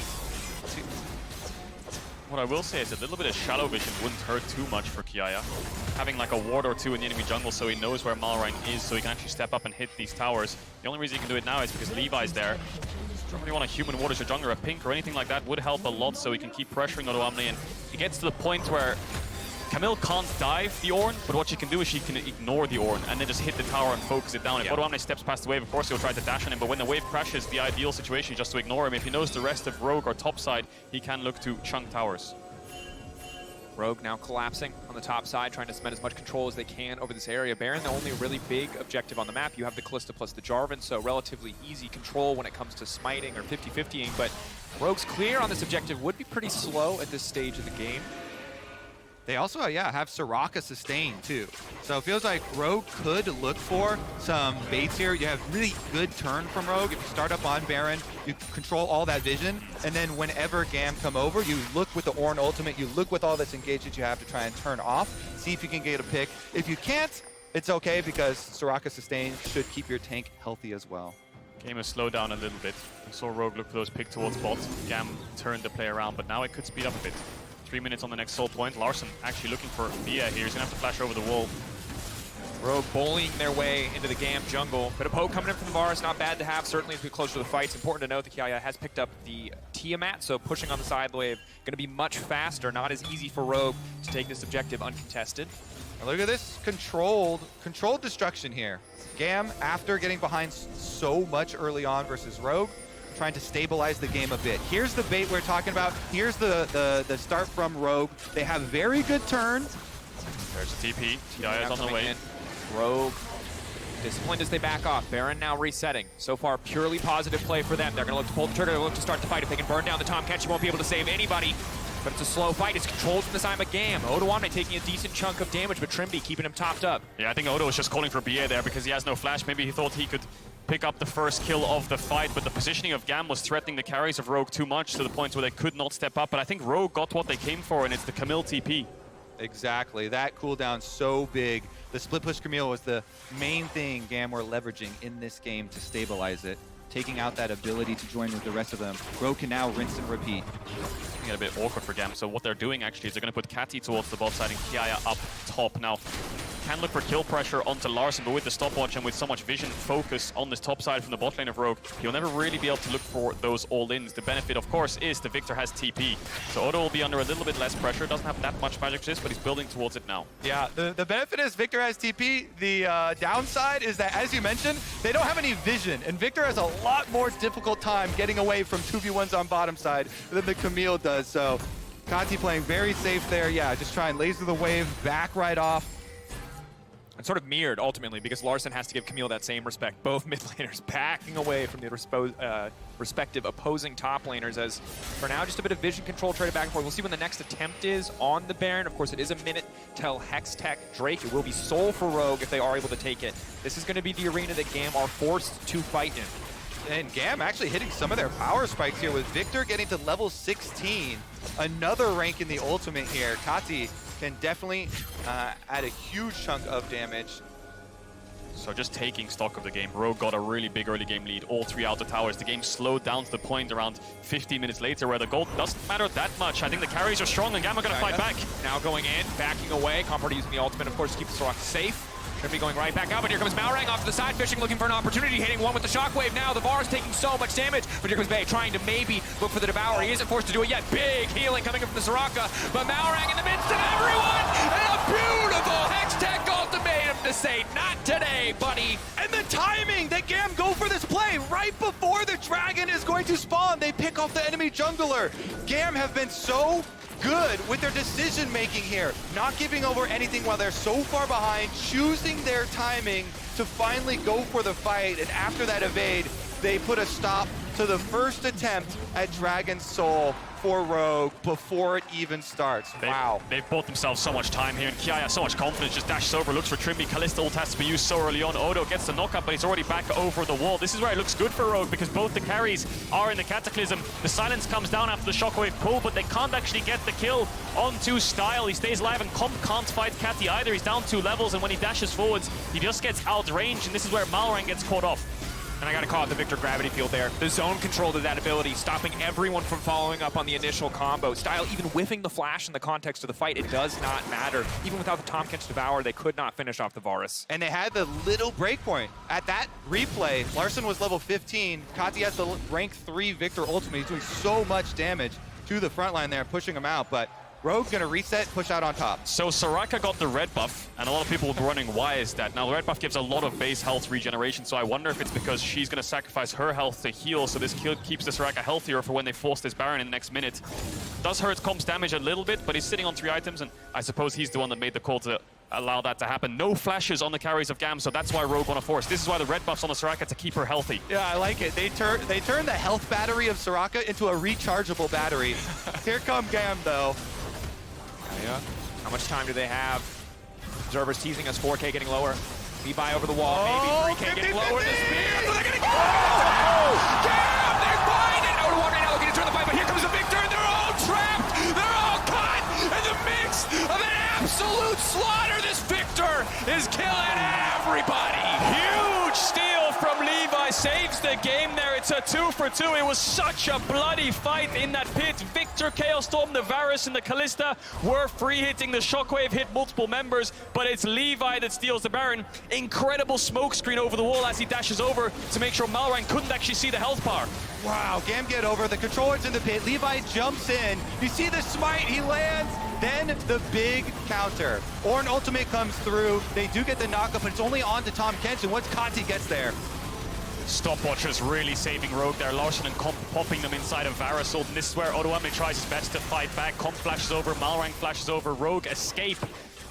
Speaker 2: What I will say is a little bit of shallow vision wouldn't hurt too much for Kiaya. Having like a ward or 2 in the enemy jungle so he knows where Malrang is, so he can actually step up and hit these towers. The only reason he can do it now is because Levi's there. Don't really want a human Waters or jungler, a pink or anything like that would help a lot, so he can keep pressuring Odoamne, and it gets to the point where Camille can't dive the Ornn, but what she can do is she can ignore the Ornn and then just hit the tower and focus it down. If Odoamne steps past the wave, of course he'll try to dash on him, but when the wave crashes, the ideal situation is just to ignore him. If he knows the rest of Rogue or top side, he can look to chunk towers.
Speaker 1: Rogue now collapsing on the top side, trying to cement as much control as they can over this area. Baron, the only really big objective on the map. You have the Kalista plus the Jarvan, so relatively easy control when it comes to smiting or 50-50ing, but Rogue's clear on this objective would be pretty slow at this stage of the game.
Speaker 3: They also, have Soraka sustain too. So it feels like Rogue could look for some baits here. You have really good turn from Rogue. If you start up on Baron, you control all that vision. And then whenever GAM come over, you look with the Ornn ultimate, you look with all this engagement you have to try and turn off, see if you can get a pick. If you can't, it's okay because Soraka sustain should keep your tank healthy as well.
Speaker 2: Game has slowed down a little bit. We saw Rogue look for those pick towards bot. GAM turned the play around, but now it could speed up a bit. 3 minutes on the next soul point. Larson actually looking for Bia here. He's gonna have to flash over the wall.
Speaker 1: Rogue bullying their way into the GAM jungle. Bit of poke coming in from the Varus, not bad to have, certainly as we get closer to the fight. It's important to note that Kiaya has picked up the Tiamat, so pushing on the side wave, gonna be much faster, not as easy for Rogue to take this objective uncontested.
Speaker 3: And look at this controlled destruction here. GAM, after getting behind so much early on versus Rogue, trying to stabilize the game a bit. Here's the bait we're talking about. Here's the start from Rogue. They have very good turn.
Speaker 2: There's a TP. Kiaya's on the way.
Speaker 1: Rogue disciplined as they back off. Baron now resetting. So far, purely positive play for them. They're going to look to pull the trigger. They'll look to start the fight. If they can burn down the Tom Kench, he won't be able to save anybody. But it's a slow fight. It's controlled from the side of GAM. Odoamne taking a decent chunk of damage, but Trimby keeping him topped up.
Speaker 2: Yeah, I think Odo was just calling for BA there because he has no flash. Maybe he thought he could pick up the first kill of the fight, but the positioning of GAM was threatening the carries of Rogue too much to the point where they could not step up. But I think Rogue got what they came for, and it's the Camille TP.
Speaker 3: Exactly. That cooldown so big. The split push Camille was the main thing GAM were leveraging in this game to stabilize it, taking out that ability to join with the rest of them. Rogue can now rinse and repeat.
Speaker 2: Get a bit awkward for GAM. So what they're doing actually is they're going to put Catty towards the bot side and Kiaya up top. Now, can look for kill pressure onto Larssen, but with the stopwatch and with so much vision focus on this top side from the bot lane of Rogue, he'll never really be able to look for those all-ins. The benefit, of course, is the Victor has TP. So Odo will be under a little bit less pressure. Doesn't have that much magic resist, but he's building towards it now.
Speaker 3: Yeah, the benefit is Victor has TP. The downside is that, as you mentioned, they don't have any vision, and Victor has a lot more difficult time getting away from 2v1s on bottom side than the Camille does. So Kati playing very safe there. Yeah, just try and laser the wave, back right off.
Speaker 1: It's sort of mirrored ultimately because Larssen has to give Camille that same respect. Both mid laners backing away from the respective opposing top laners, as for now just a bit of vision control traded back and forth. We'll see when the next attempt is on the Baron. Of course, it is a minute till Hextech Drake. It will be Soul for Rogue if they are able to take it. This is going to be the arena that GAM are forced to fight in.
Speaker 3: And GAM actually hitting some of their power spikes here with Victor getting to level 16. Another rank in the ultimate here. Kati can definitely add a huge chunk of damage.
Speaker 2: So just taking stock of the game, Rogue got a really big early game lead, all 3 outer towers. The game slowed down to the point around 15 minutes later where the gold doesn't matter that much. I think the carries are strong and GAM are going to fight back.
Speaker 1: Now going in, backing away. Comfort using the ultimate, of course, to keep the Soraka safe. Should be going right back out, but here comes Malrang off to the side, fishing, looking for an opportunity, hitting one with the shockwave now. The Var's taking so much damage, but here comes Bay trying to maybe look for the Devourer. He isn't forced to do it yet. Big healing coming in from the Soraka, but Malrang in the midst of everyone, and a beautiful Hextech ultimatum to say, not today, buddy.
Speaker 3: And the timing that GAM go for this play right before the dragon is going to spawn. They pick off the enemy jungler. GAM have been so good with their decision making here, not giving over anything while they're so far behind, choosing their timing to finally go for the fight. And after that evade, they put a stop to the first attempt at Dragon's Soul for Rogue before it even starts. Wow.
Speaker 2: They've bought themselves so much time here, and Kiaya has so much confidence, just dashes over, looks for Trimby. Kalista ult has to be used so early on. Odo gets the knockup, but he's already back over the wall. This is where it looks good for Rogue, because both the carries are in the Cataclysm. The silence comes down after the shockwave pull, but they can't actually get the kill onto Style. He stays alive, and Comp can't fight Catty either. He's down 2 levels, and when he dashes forwards, he just gets outranged, and this is where Malrang gets caught off.
Speaker 1: And I gotta call it the Victor gravity field there. The zone control to that ability, stopping everyone from following up on the initial combo. Style even whiffing the flash in the context of the fight, it does not matter. Even without the Tomkins Devour, they could not finish off the Varus.
Speaker 3: And they had the little breakpoint. At that replay, Larssen was level 15. Kati has the rank 3 Victor ultimate. He's doing so much damage to the front line there, pushing him out, but Rogue's gonna reset, push out on top.
Speaker 2: So Soraka got the red buff, and a lot of people were wondering why is that. Now the red buff gives a lot of base health regeneration, so I wonder if it's because she's gonna sacrifice her health to heal, so this kill keeps the Soraka healthier for when they force this Baron in the next minute. Does hurt Comp's damage a little bit, but he's sitting on 3 items, and I suppose he's the one that made the call to allow that to happen. No flashes on the carries of GAM, so that's why Rogue wanna force. This is why the red buff's on the Soraka, to keep her healthy.
Speaker 3: Yeah, I like it. They turn the health battery of Soraka into a rechargeable battery. Here come GAM though.
Speaker 1: Yeah. How much time do they have? Observers teasing us, 4K getting lower. Levi over the wall, maybe 3K getting lower. The spear, they're gonna go! GAM, they find it! Out of one right now, looking to turn the fight, but here comes the Victor, and they're all trapped! They're all caught in the mix of an absolute slaughter! This Victor is killing everybody!
Speaker 2: Huge steal from Levi, saves the game there. It's a 2 for 2. It was such a bloody fight in that pit. Victor, Chaos Storm, the Varus, and the Kalista were free hitting. The shockwave hit multiple members, but it's Levi that steals the Baron. Incredible smoke screen over the wall as he dashes over to make sure Malrang couldn't actually see the health bar.
Speaker 3: Wow, GAM get over. The controller's in the pit. Levi jumps in. You see the smite, he lands. Then the big counter. Ornn ultimate comes through. They do get the knockup, but it's only on to Tom Kenshin once Kati gets there.
Speaker 2: Stopwatchers really saving Rogue there. Larssen and Comp popping them inside of Varus ult, and this is where Odoame tries his best to fight back. Comp flashes over, Malrang flashes over, Rogue escape.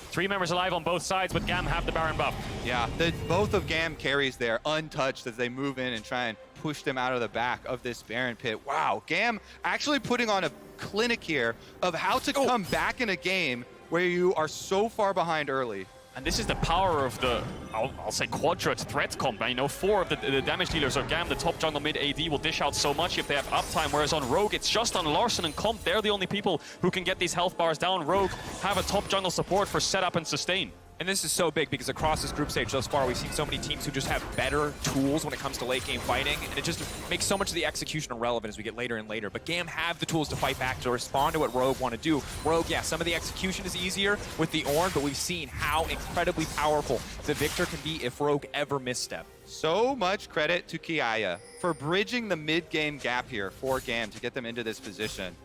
Speaker 2: 3 members alive on both sides, but GAM have the Baron buff.
Speaker 3: Yeah, both of GAM carries there untouched as they move in and try and push them out of the back of this Baron pit. Wow, GAM actually putting on a clinic here of how to come back in a game where you are so far behind early.
Speaker 2: And this is the power of the, I'll say quadrant threat comp. You know, 4 of the damage dealers are GAM, the top jungle mid AD will dish out so much if they have uptime, whereas on Rogue, it's just on Larson and Comp. They're the only people who can get these health bars down. Rogue have a top jungle support for setup and sustain.
Speaker 1: And this is so big because across this group stage thus far, we've seen so many teams who just have better tools when it comes to late game fighting, and it just makes so much of the execution irrelevant as we get later and later. But GAM have the tools to fight back, to respond to what Rogue want to do. Rogue, yeah, some of the execution is easier with the Ornn, but we've seen how incredibly powerful the Victor can be if Rogue ever misstep.
Speaker 3: So much credit to Kiaya for bridging the mid-game gap here for GAM to get them into this position.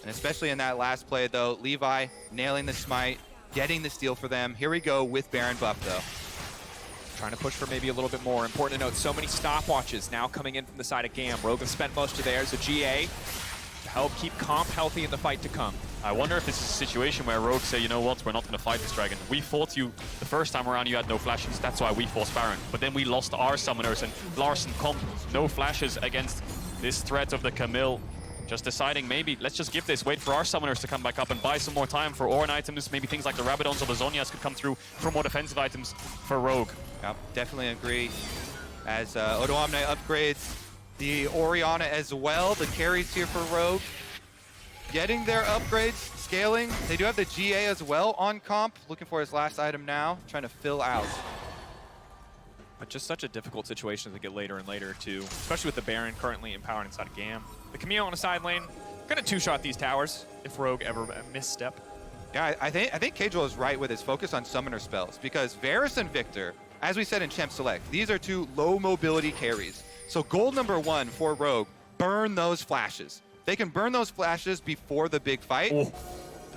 Speaker 3: And especially in that last play, though, Levi nailing the smite, getting the steal for them. Here we go with Baron buff, though.
Speaker 1: Trying to push for maybe a little bit more. Important to note, so many stopwatches now coming in from the side of GAM. Rogue has spent most of theirs. A GA to help keep Comp healthy in the fight to come.
Speaker 2: I wonder if this is a situation where Rogue say, you know what, we're not going to fight this dragon. We fought you the first time around, you had no flashes. That's why we forced Baron. But then we lost our summoners, and Larson, Comp, no flashes against this threat of the Camille. Just deciding, maybe let's just give this, wait for our summoners to come back up and buy some more time for Ornn items. Maybe things like the Rabadons or the Zhonya's could come through for more defensive items for Rogue.
Speaker 3: Yep, definitely agree. As Odoamne upgrades the Orianna as well, the carries here for Rogue. Getting their upgrades, scaling. They do have the GA as well on Comp. Looking for his last item now, trying to fill out.
Speaker 1: But just such a difficult situation as we get later and later, too. Especially with the Baron currently empowered inside of GAM. The Camille on the side lane, gonna two-shot these towers if Rogue ever misstep.
Speaker 3: Yeah, I think Kajol is right with his focus on summoner spells, because Varus and Victor, as we said in Champ Select, these are 2 low mobility carries. So goal number 1 for Rogue, burn those flashes. They can burn those flashes before the big fight.
Speaker 2: Oh.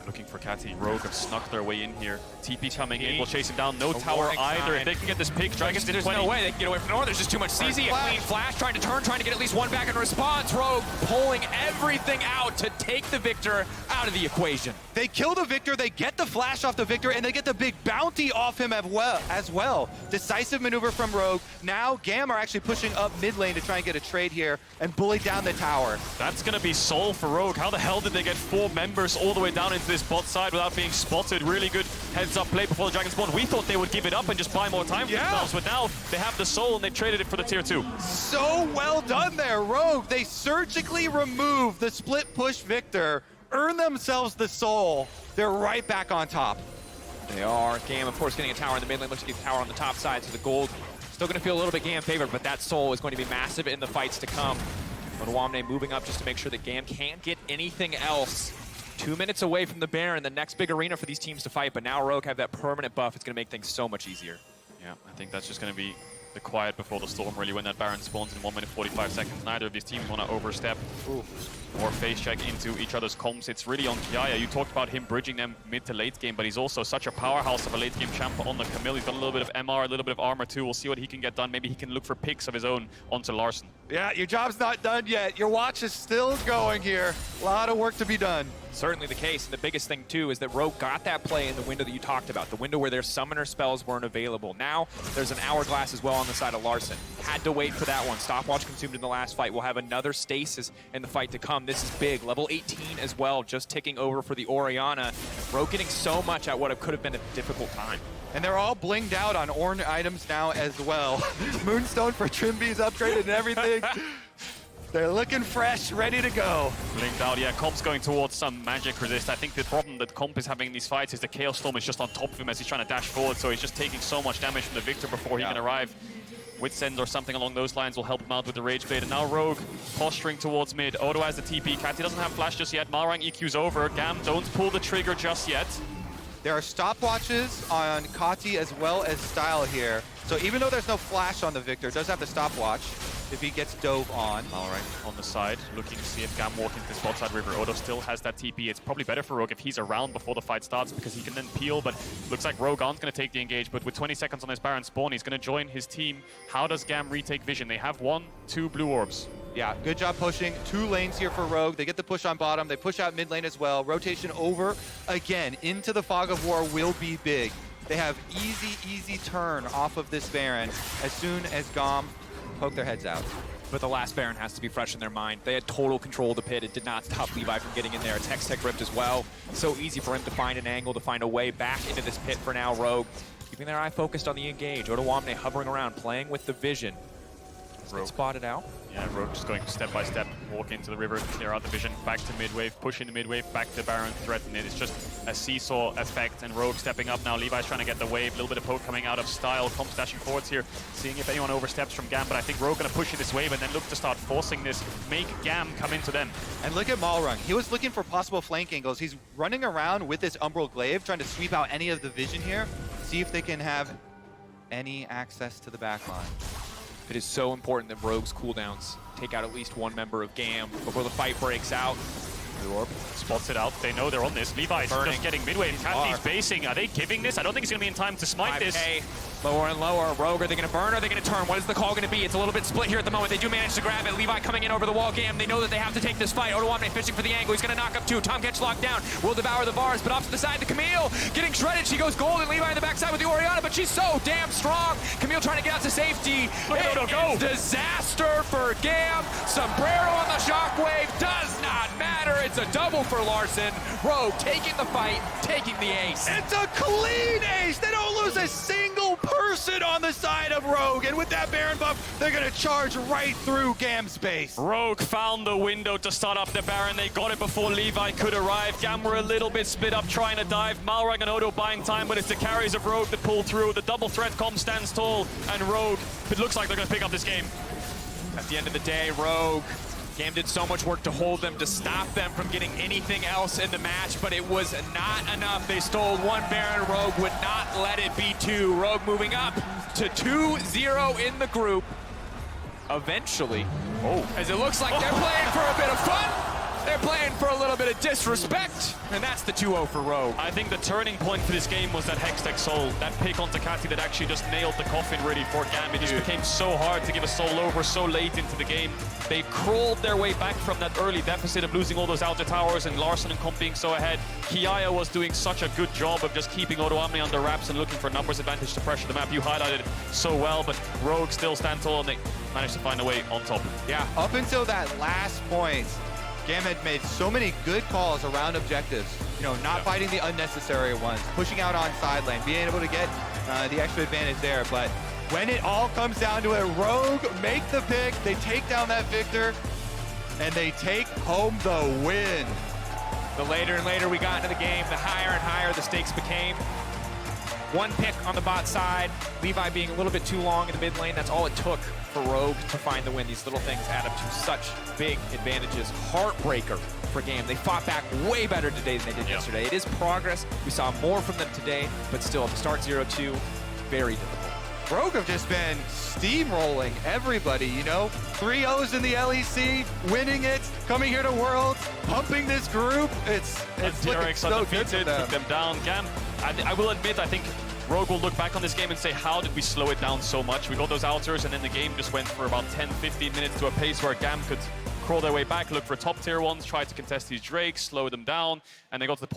Speaker 2: Looking for Catty. Rogue have snuck their way in here. TP coming in, will chase him down. No tower either. If they can get this pick, Dragons did 20.
Speaker 1: There's no way they can get away from the north. There's just too much CZ. A clean flash, trying to turn, trying to get at least one back in response. Rogue pulling everything out to take the Victor out of the equation.
Speaker 3: They kill the Victor, they get the flash off the Victor, and they get the big bounty off him as well. Decisive maneuver from Rogue. Now GAM are actually pushing up mid lane to try and get a trade here and bully down the tower.
Speaker 2: That's going to be Soul for Rogue. How the hell did they get 4 members all the way down into this bot side without being spotted? Really good heads-up play before the Dragon spawn. We thought they would give it up and just buy more time for themselves, but now they have the Soul and they traded it for the tier 2.
Speaker 3: So well done there, Rogue. They surgically remove the split push Victor, earn themselves the Soul. They're right back on top.
Speaker 1: They are. GAM, of course, getting a tower in the mid lane. Looks like a tower on the top side, so the gold still going to feel a little bit GAM favored, but that Soul is going to be massive in the fights to come. Odoamne moving up just to make sure that GAM can't get anything else. 2 minutes away from the Baron, the next big arena for these teams to fight, but now Rogue have that permanent buff. It's going to make things so much easier.
Speaker 2: Yeah, I think that's just going to be the quiet before the storm, really, when that Baron spawns in 1 minute 45 seconds. Neither of these teams want to overstep or face check into each other's comps. It's really on Kiaya. You talked about him bridging them mid to late game, but he's also such a powerhouse of a late game champ on the Camille. He's got a little bit of MR, a little bit of armor too. We'll see what he can get done. Maybe he can look for picks of his own onto Larson.
Speaker 3: Yeah, your job's not done yet. Your watch is still going here. A lot of work to be done.
Speaker 1: Certainly the case, and the biggest thing too is that Rogue got that play in the window that you talked about, the window where their summoner spells weren't available. Now there's an hourglass as well on the side of Larson. Had to wait for that one. Stopwatch consumed in the last fight. We'll have another stasis in the fight to come. This is big. Level 18 as well, just ticking over for the Orianna. Rogue getting so much at what could have been a difficult time.
Speaker 3: And they're all blinged out on Ornn items now as well. Moonstone for Trimby's upgraded and everything. They're looking fresh, ready to go.
Speaker 2: Blinked out, yeah, Comp's going towards some magic resist. I think the problem that Comp is having in these fights is the Chaos Storm is just on top of him as he's trying to dash forward, so he's just taking so much damage from the Victor before he can arrive. Witsend or something along those lines will help him out with the Rage Blade. And now Rogue posturing towards mid. Odo has the TP. Catty doesn't have flash just yet. Malrang EQ's over. GAM, don't pull the trigger just yet.
Speaker 3: There are stopwatches on Kati as well as Style here. So even though there's no flash on the Victor, does have the stopwatch if he gets dove on.
Speaker 2: Malrang on the side, looking to see if GAM walk into this bot side river. Odo still has that TP. It's probably better for Rogue if he's around before the fight starts because he can then peel, but looks like Rogue aren't going to take the engage, but with 20 seconds on his Baron spawn, he's going to join his team. How does GAM retake vision? They have 1, 2 blue orbs.
Speaker 3: Yeah, good job pushing. 2 lanes here for Rogue. They get the push on bottom. They push out mid lane as well. Rotation over again into the Fog of War will be big. They have easy turn off of this Baron as soon as GAM poke their heads out.
Speaker 1: but the last Baron has to be fresh in their mind. They had total control of the pit. It did not stop Levi from getting in there. It's Hextech ripped as well. So easy for him to find an angle, to find a way back into this pit for now. Rogue keeping their eye focused on the engage. Odoamne hovering around, playing with the vision.
Speaker 2: Rogue
Speaker 1: Spotted out.
Speaker 2: Yeah, Rogue just going step by step, walk into the river, clear out the vision, back to mid-wave, push into mid-wave, back to Baron, threaten it. It's just a seesaw effect, and Rogue stepping up now. Levi's trying to get the wave, a little bit of poke coming out of Style, Comp stashing forwards here, seeing if anyone oversteps from GAM, but I think Rogue going to push in this wave and then look to start forcing this, make GAM come into them.
Speaker 3: And look at Malrung. He was looking for possible flank angles. He's running around with this Umbral Glaive, trying to sweep out any of the vision here, see if they can have any access to the backline.
Speaker 1: It is so important that Rogue's cooldowns take out at least one member of GAM before the fight breaks out.
Speaker 2: The orb spots it out. They know they're on this. Levi's just getting midwave. Kathy's basing. Are they giving this? I don't think he's going to be in time to smite this.
Speaker 1: Lower and lower. Rogue, are they going to burn or are they going to turn? What is the call going to be? It's a little bit split here at the moment. They do manage to grab it. Levi coming in over the wall. GAM, they know that they have to take this fight. Odoamne fishing for the angle. He's going to knock up two. Tom gets locked down. Will devour the bars, but off to the side, the Camille getting shredded. She goes gold, and Levi in the backside with the Orianna, but she's so damn strong. Camille trying to get out to safety. Go. Disaster for GAM. Sombrero on the shockwave. Does not matter. It's a double for Larson. Rogue taking the fight, taking the ace.
Speaker 3: It's a clean ace! They don't lose a single person on the side of Rogue, and with that Baron buff, they're gonna charge right through GAM's base.
Speaker 2: Rogue found the window to start up the Baron. They got it before Levi could arrive. GAM were a little bit split up trying to dive. Malrung and Odo buying time, but it's the carries of Rogue that pull through. The double threat comp stands tall, and Rogue, it looks like they're gonna pick up this game.
Speaker 1: At the end of the day, Rogue, GAM did so much work to hold them, to stop them from getting anything else in the match, but it was not enough. They stole one Baron. Rogue would not let it be two. Rogue moving up to 2-0 in the group. Eventually, as it looks like they're playing for a bit of fun, they're playing for a little bit of disrespect, and that's the 2-0 for Rogue.
Speaker 2: I think the turning point for this game was that Hextech Soul, that pick onto Kathy that actually just nailed the coffin really for GAM. It just became so hard to give a Soul over so late into the game. They crawled their way back from that early deficit of losing all those outer towers and Larson and Comp being so ahead. Kiaya was doing such a good job of just keeping Odoamne under wraps and looking for numbers advantage to pressure the map. You highlighted it so well, but Rogue still stand tall and they managed to find a way on top.
Speaker 3: Yeah, up until that last point, GAM had made so many good calls around objectives. You know, not fighting the unnecessary ones, pushing out on side lane, being able to get the extra advantage there. But when it all comes down to it, Rogue make the pick, they take down that Victor, and they take home the win.
Speaker 1: The later and later we got into the game, the higher and higher the stakes became. One pick on the bot side, Levi being a little bit too long in the mid lane. That's all it took for Rogue to find the win. These little things add up to such big advantages. Heartbreaker for GAM. They fought back way better today than they did yesterday. It is progress. We saw more from them today, but still, to start 0-2, very difficult.
Speaker 3: Rogue have just been steamrolling everybody, you know? 3-0s in the LEC, winning it, coming here to Worlds, pumping this group. It's looking so good for them.
Speaker 2: Took them down. GAM, I will admit, I think Rogue will look back on this game and say, how did we slow it down so much? We got those outers, and then the game just went for about 10-15 minutes to a pace where GAM could crawl their way back, look for top tier ones, try to contest these Drakes, slow them down, and they got to the point